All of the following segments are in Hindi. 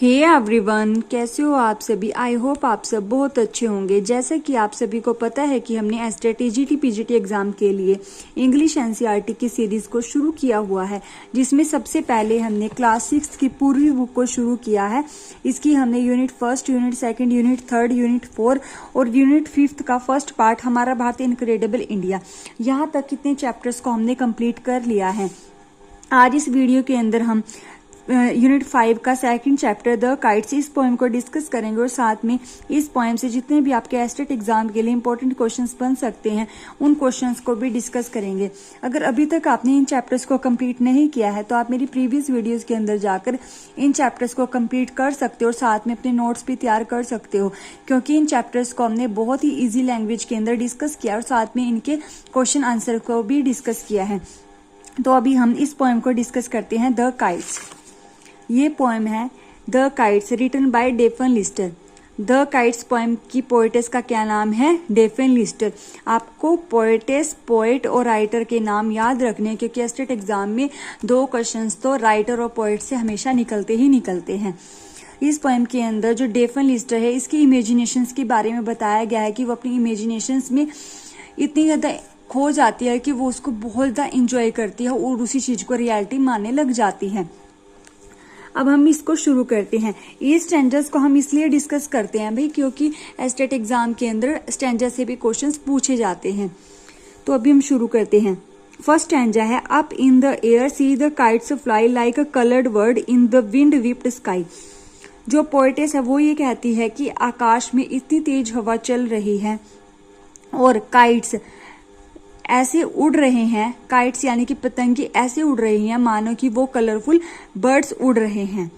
हे एवरीवन, कैसे हो आप सभी। आई होप आप सब बहुत अच्छे होंगे। जैसा कि आप सभी को पता है कि हमने एसटेट टीजीटी पीजीटी एग्जाम के लिए इंग्लिश एनसीईआरटी की सीरीज को शुरू किया हुआ है, जिसमें सबसे पहले हमने क्लास 6 की पूरी बुक को शुरू किया है। इसकी हमने यूनिट 1, यूनिट 2, यूनिट 3, यूनिट 4 और यूनिट 5 का फर्स्ट पार्ट हमारा भारत इनक्रेडिबल इंडिया, यहाँ तक कितने चैप्टर्स को हमने कंप्लीट कर लिया है। आज इस वीडियो के अंदर हम यूनिट 5 का सेकंड चैप्टर द काइट्स, इस पोएम को डिस्कस करेंगे और साथ में इस पोएम से जितने भी आपके एस्टेट एग्जाम के लिए इंपॉर्टेंट क्वेश्चंस बन सकते हैं उन क्वेश्चंस को भी डिस्कस करेंगे। अगर अभी तक आपने इन चैप्टर्स को कंप्लीट नहीं किया है तो आप मेरी प्रीवियस वीडियोस के अंदर जाकर इन चैप्टर्स को कंप्लीट कर सकते हो और साथ में अपने नोट्स भी तैयार कर सकते हो, क्योंकि इन चैप्टर्स को हमने बहुत ही ईजी लैंग्वेज के अंदर डिस्कस किया और साथ में इनके क्वेश्चन आंसर को भी डिस्कस किया है। तो अभी हम इस पोएम को डिस्कस करते हैं, द काइट्स। ये पोएम है the kites, written by Daphne Lister. The kites poem की पोएटेस का क्या नाम है? Daphne Lister. आपको पोएटेस, पोएट और राइटर के नाम याद रखने, क्योंकि एस्टेट एग्जाम में 2 क्वेश्चंस तो राइटर और पोएट से हमेशा निकलते ही निकलते हैं। इस पोएम के अंदर जो डेफन लिस्टर है, इसकी इमेजिनेशंस के बारे में बताया गया है कि वो अपनी इमेजिनेशंस में इतनी ज्यादा खो जाती है कि वो उसको बहुत ज्यादा इंजॉय करती है और उसी चीज को रियलिटी मानने लग जाती है। अब हम इसको शुरू करते हैं। ये स्टैंजर्स को हम इसलिए डिस्कस करते हैं भाई, क्योंकि एस्टेट एग्जाम के अंदर स्टैंजर से भी क्वेश्चंस पूछे जाते हैं। तो अभी हम शुरू करते हैं। फर्स्ट स्टैंजा है, up in the air see the kites fly like a coloured word in the wind whipped sky. जो पोएटेस है वो ये कहती है कि आकाश में इतनी तेज हवा चल रही है और काइट्स ऐसे उड़ रहे हैं, काइट्स यानी कि पतंगे ऐसे उड़ रही हैं मानो कि वो कलरफुल बर्ड्स उड़ रहे हैं।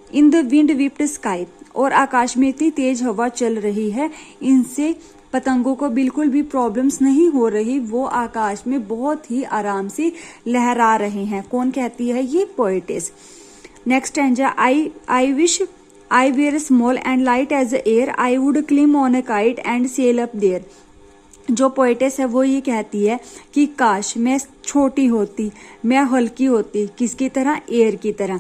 In the wind whipped sky, और आकाश में इतनी तेज हवा चल रही है, इनसे पतंगों को बिल्कुल भी प्रॉब्लम्स नहीं हो रही, वो आकाश में बहुत ही आराम से लहरा रहे हैं। कौन कहती है? ये poetess. Next stanza, I wish I were small and light as air, I would climb on a kite and sail up there. जो पोएटेस है वो ये कहती है कि काश मैं छोटी होती, मैं हल्की होती, किसकी तरह? एयर की तरह।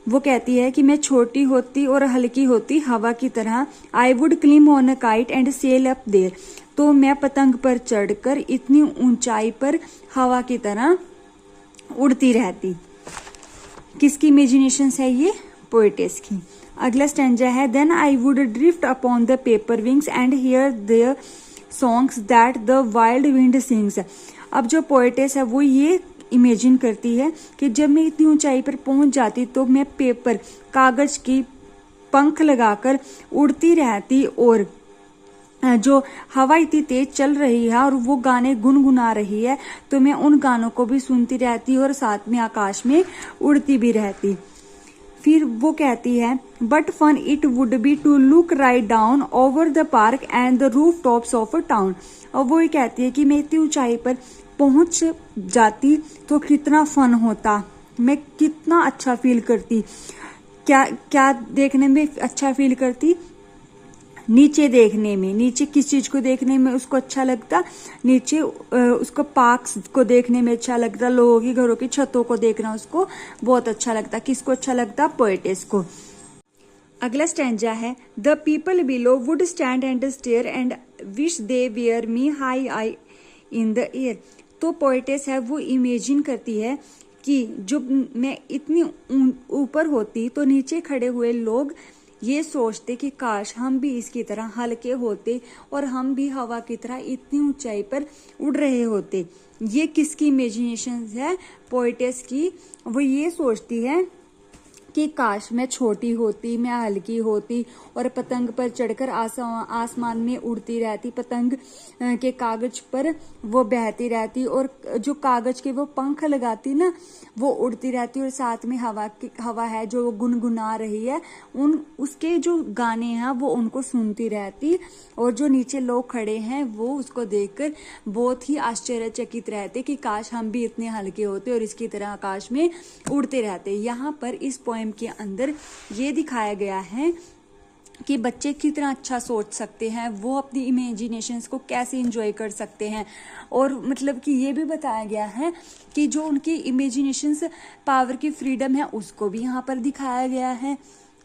वो कहती है कि मैं छोटी होती और हल्की होती हवा की तरह। I would climb on a kite and sail up there, तो मैं पतंग पर चढ़कर इतनी ऊंचाई पर हवा की तरह उड़ती रहती। किसकी इमेजिनेशन है ये? पोएटेस की। अगला स्टैंजा है, then I would drift upon the paper wings and hear there songs that the wild wind sings. अब जो पोएटेस है वो ये इमेजिन करती है कि जब मैं इतनी ऊंचाई पर पहुंच जाती तो मैं पेपर, कागज की पंख लगाकर उड़ती रहती और जो हवा इतनी तेज चल रही है और वो गाने गुनगुना रही है तो मैं उन गानों को भी सुनती रहती और साथ में आकाश में उड़ती भी रहती। फिर वो कहती है, but fun it would be to look right down over the park and the roof tops of a town. और वो ये कहती है कि मैं इतनी ऊंचाई पर पहुंच जाती तो कितना फन होता, मैं कितना अच्छा फील करती। क्या क्या देखने में अच्छा फील करती? नीचे देखने में, नीचे किस चीज को देखने में उसको अच्छा लगता? नीचे उसको पार्क्स को देखने में अच्छा लगता, लोगों की घरों की छतों को देखना उसको बहुत अच्छा लगता। किसको अच्छा लगता? पोएटेस को। अगला स्टैंजा है, the people below would stand and stare and wish they were me high I in the air. तो पोएटेस है वो इमेजिन करती है कि जो मैं इतनी ऊपर होती तो नीचे खड़े हुए लोग ये सोचते कि काश हम भी इसकी तरह हल्के होते और हम भी हवा की तरह इतनी ऊंचाई पर उड़ रहे होते। ये किसकी इमेजिनेशन है? पोएटेस की। वो ये सोचती है कि काश मैं छोटी होती, मैं हल्की होती और पतंग पर चढ़कर आसमान में उड़ती रहती, पतंग के कागज पर वो बहती रहती और जो कागज के वो पंख लगाती ना वो उड़ती रहती और साथ में हवा है जो गुनगुना रही है, उसके जो गाने हैं वो उनको सुनती रहती और जो नीचे लोग खड़े हैं वो उसको देखकर बहुत ही आश्चर्यचकित रहते कि काश हम भी इतने हल्के होते और इसकी तरह आकाश में उड़ते रहते। यहाँ पर इस पोएम के अंदर ये दिखाया गया है कि बच्चे कितना अच्छा सोच सकते हैं, वो अपनी इमेजिनेशंस को कैसे एंजॉय कर सकते हैं। और मतलब कि ये भी बताया गया है कि जो उनकी इमेजिनेशंस पावर की फ्रीडम है उसको भी यहाँ पर दिखाया गया है।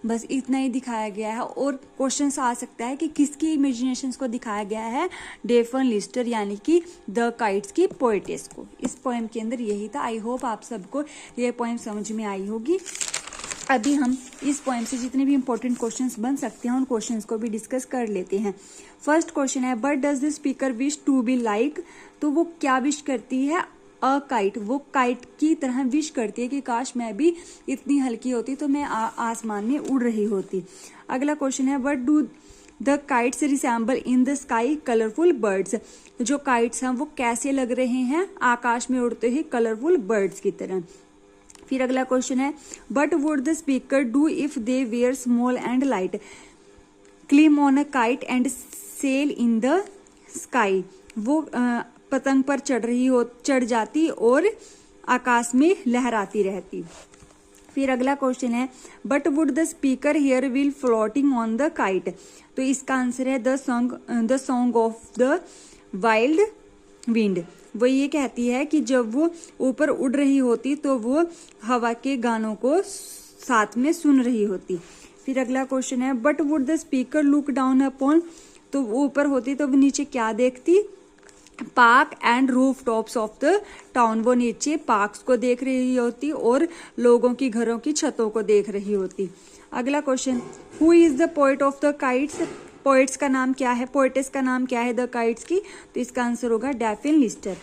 बस इतना ही दिखाया गया है। और क्वेश्चन आ सकता है कि किसकी इमेजिनेशंस को दिखाया गया है, डेफन लिस्टर यानी कि द काइट्स की पोएटेस को। इस पोएम के अंदर यही था। आई होप आप सबको ये पोएम समझ में आई होगी। अभी हम इस पोएम से जितने भी इंपॉर्टेंट क्वेश्चंस बन सकते हैं उन क्वेश्चंस को भी डिस्कस कर लेते हैं। फर्स्ट क्वेश्चन है, but does the speaker wish to be like, तो वो क्या विश करती है, अ काइट, वो काइट की तरह विश करती है कि काश मैं भी इतनी हल्की होती तो मैं आसमान में उड़ रही होती। अगला क्वेश्चन है, what do the kites resemble in the sky, colourful birds, जो काइट्स हैं वो कैसे लग रहे हैं आकाश में उड़ते हुए कलरफुल बर्ड्स की तरह। फिर अगला क्वेश्चन है, but would the speaker do if they were small and light, climb on a kite and sail in the sky, वो पतंग पर चढ़ जाती और आकाश में लहराती रहती। फिर अगला क्वेश्चन है, but would the speaker here will floating on the kite, तो इसका आंसर है the song of the wild wind. वो ये कहती है कि जब वो ऊपर उड़ रही होती तो वो हवा के गानों को साथ में सुन रही होती। फिर अगला क्वेश्चन है, but would the speaker look down upon, तो वो ऊपर होती तो वो नीचे क्या देखती, park and roof tops of the town, वो नीचे पार्क्स को देख रही होती और लोगों की घरों की छतों को देख रही होती। अगला question, who is the poet of the kites, poets का नाम क्या है, पोएटेस का नाम क्या है द काइट्स की, तो इसका आंसर होगा डेफिन लिस्टर।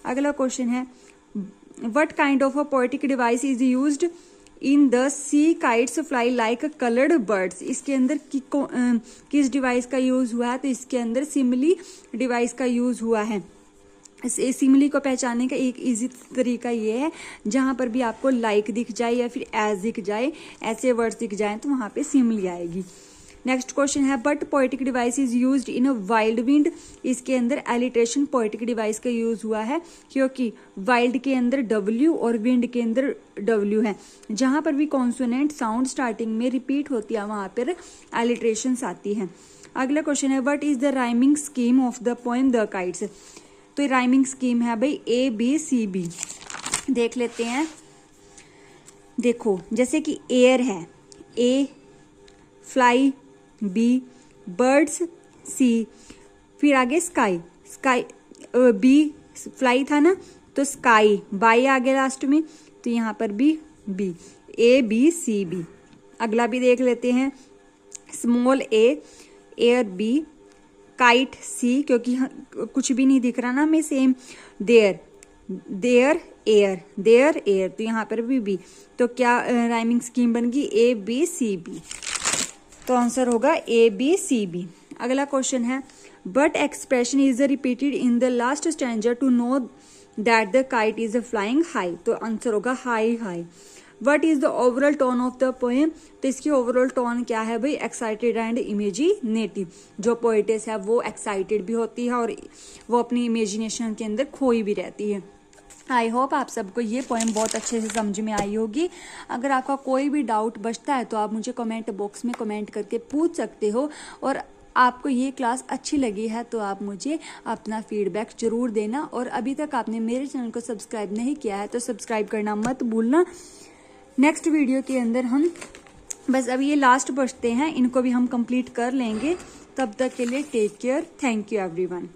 अगला क्वेश्चन है, what kind of a poetic device is used in the see kites fly like coloured birds, इसके अंदर किस डिवाइस का यूज हुआ है, तो इसके अंदर सिमिली डिवाइस का यूज हुआ है। सिमिली को पहचानने का एक इजी तरीका ये है, जहां पर भी आपको लाइक दिख जाए या फिर एज दिख जाए, ऐसे वर्ड्स दिख जाए तो वहां पे सिमिली आएगी। नेक्स्ट क्वेश्चन है, but poetic device is used in a wild wind, इसके अंदर एलिट्रेशन पोएटिक डिवाइस का यूज हुआ है क्योंकि वाइल्ड के अंदर डब्ल्यू और विंड के अंदर डब्ल्यू है। जहां पर भी कॉन्सोनेंट साउंड स्टार्टिंग में रिपीट होती है वहां पर एलिट्रेशन आती है। अगला क्वेश्चन है, what is the rhyming scheme of the poem the kites, तो राइमिंग स्कीम है भाई ABCB। देख लेते हैं। देखो जैसे कि एयर है, A, fly B, birds C, फिर आगे स्काई, B फ्लाई था ना तो स्काई, बाई आ गया लास्ट में, तो यहाँ पर भी B, ABCB। अगला भी देख लेते हैं, small A, air B, kite C, क्योंकि कुछ भी नहीं दिख रहा ना हमें सेम, देयर एयर, तो यहाँ पर भी B, तो क्या राइमिंग स्कीम बन गई ABCB, तो आंसर होगा ABCB। अगला क्वेश्चन है, but expression is repeated in the last stanza to know that the kite is flying high, तो आंसर होगा high. What is the overall tone of the poem, तो इसकी ओवरऑल टोन क्या है भाई, एक्साइटेड एंड इमेजिनेटिव। जो पोएटेस है वो एक्साइटेड भी होती है और वो अपनी इमेजिनेशन के अंदर खोई भी रहती है। आई होप आप सबको ये पोएम बहुत अच्छे से समझ में आई होगी। अगर आपका कोई भी डाउट बचता है तो आप मुझे कमेंट बॉक्स में कमेंट करके पूछ सकते हो, और आपको ये क्लास अच्छी लगी है तो आप मुझे अपना फीडबैक जरूर देना। और अभी तक आपने मेरे चैनल को सब्सक्राइब नहीं किया है तो सब्सक्राइब करना मत भूलना। नेक्स्ट वीडियो के अंदर हम बस अभी ये लास्ट बचते हैं, इनको भी हम कंप्लीट कर लेंगे। तब तक के लिए take care, thank you everyone.